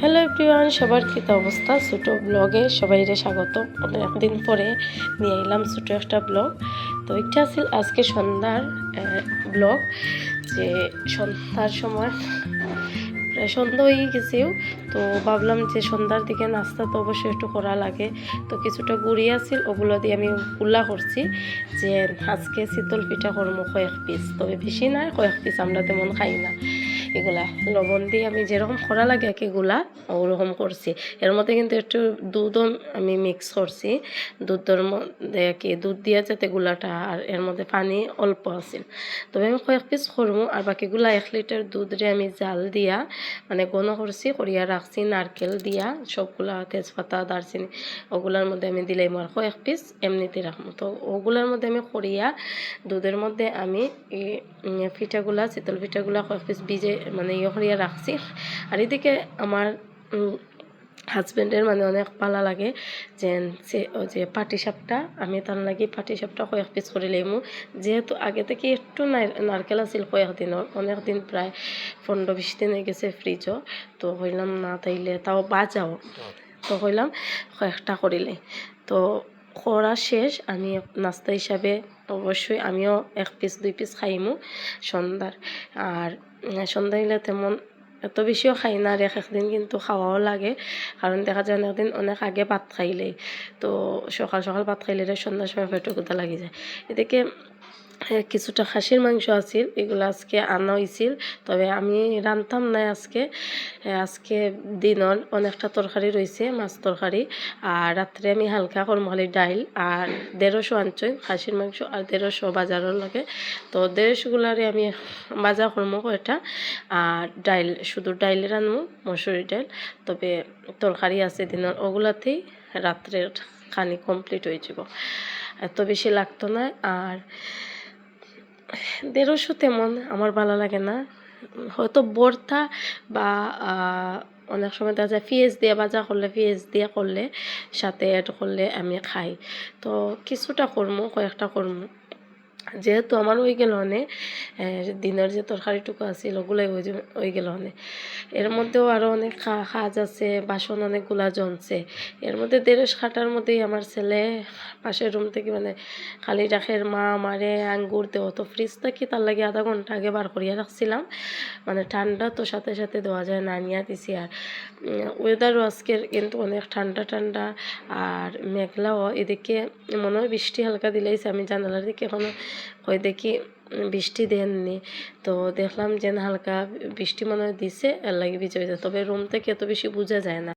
Hello everyone, সবার কী অবস্থা? ছোটো ব্লগে সবাইরে স্বাগত। অনেকদিন পরে নিয়ে এলাম ছোটো একটা ব্লগ। তো এটা আছিল আজকে সন্ধ্যার ব্লগ, যে সন্ধ্যার সময় প্রায় সন্ধ্যা হয়ে গেছেও। তো ভাবলাম যে সন্ধ্যার দিকে নাস্তা তো অবশ্যই একটু করা লাগে। তো কিছুটা গুড়ি আছিল, ওগুলো দিয়ে আমি গুল্লা করছি, যে আজকে শীতল পিঠা করবো কয়েক পিস, তবে বেশি না, কয়েক পিস, আমরা তেমন খাই না এগুলা। লবণ দিয়ে আমি যেরকম করা লাগে এগুলা ওরকম করছি। এর মধ্যে কিন্তু একটু দুধও আমি মিক্স করছি, দুধের মধ্যে দুধ দিয়া যাতে গুলাটা, আর এর মধ্যে পানি অল্প আছে। তবে আমি কয়েক পিস করবো, আর বাকিগুলা 1 লিটার দুধরে আমি জাল দিয়া মানে ঘন করছি, করিয়া রাখছি নারকেল দিয়া, সবগুলা তেজপাতা দারচিনি ওগুলার মধ্যে আমি দিলাই, আর কয়েক পিস এমনিতে রাখবো। তো ওগুলার মধ্যে আমি করিয়া দুধের মধ্যে আমি পিঠাগুলা, শীতল পিঠাগুলা কয়েক পিস ভিজে মানে করিয়া রাখছি। আর এদিকে আমার হাজব্যান্ডের মানে অনেক ভালো লাগে যে পাটি সাপটা, আমি তার লাগি পাটি সাপটা কয়েক পিস করে লইমু। যেহেতু আগে থেকে একটু নারকেল আছিল কয়েকদিনের, অনেক দিন প্রায় 15-20 দিন হয়ে গেছে ফ্রিজও। তো হইলাম না তাইলে তাও বাজাও, তো হইলাম কয়েকটা করিলে। তো করা শেষ, আমি নাস্তা হিসাবে অবশ্যই আমিও 1 পিস 2 পিস খাইমু সন্ধ্যার। আর সন্ধ্যা হইলে তেমন এত বেশিও খাই না, আর একদিন কিন্তু খাওয়াও লাগে, কারণ দেখা যায় অনেকদিন অনেক আগে ভাত খাইলে, তো সকাল সকাল ভাত খাইলে সন্ধ্যার সময় পেটে ক্ষুধা লাগি যায়। এদিকে কিছুটা খাসির মাংস আছিল, এগুলো আজকে আনা হয়েছিল, তবে আমি রান্তাম না আজকে। আজকে দিনের অনেকটা তরকারি রয়েছে, মাছ তরকারি, আর রাত্রে আমি হালকা করবো খালি ডাইল, আর 150 আনছই খাসির মাংস, আর 150 বাজারের লাগে। তো 150গুলারে আমি বাজা করবো কয়টা, আর ডাইল শুধু ডাইলের আনবো, মসুরি ডাইল। তবে তরকারি আছে দিনের, ওগুলাতেই রাত্রের খানি কমপ্লিট হয়ে যাব, এত বেশি লাগতো না। আর 150 তেমন আমার ভালো লাগে না, হয়তো ভর্তা বা অনেক সময় দেখা যায় পেঁয়াজ দিয়ে ভাজা করলে, পেঁয়াজ দিয়ে করলে, সাথে অ্যাড করলে আমি খাই। তো কিছুটা করবো, কয়েকটা করবো, যেহেতু আমার ওই গেল অনেক দিনের যে তরকারিটুকু আছিল ওগুলাই ওই গেল অনেক। এর মধ্যেও আরও অনেক কাজ আছে, বাসন অনেকগুলা জমছে। এর মধ্যে 150 খাটার মধ্যেই আমার ছেলে পাশের রুম থেকে মানে খালি রাখের মা আমারে আঙ্গুর দেওয়া, তো ফ্রিজ থেকে তার লাগে আধা ঘন্টা আগে বার করিয়া রাখছিলাম, মানে ঠান্ডা তো সাথে সাথে দেওয়া যায় না, নিয়ে দিছি। আর ওয়েদারও আজকের কিন্তু অনেক ঠান্ডা ঠান্ডা, আর মেঘলাও। এদিকে মনে হয় বৃষ্টি হালকা দিলেইছে, আমি জানালার দিকে এখনো কই দেখি বৃষ্টি দেননি, তো দেখলাম যে হালকা বৃষ্টি মনে হয় দিছে, এর লাগে ভিজে ভিজে, তবে রুম থেকে এত বেশি বোঝা যায় না।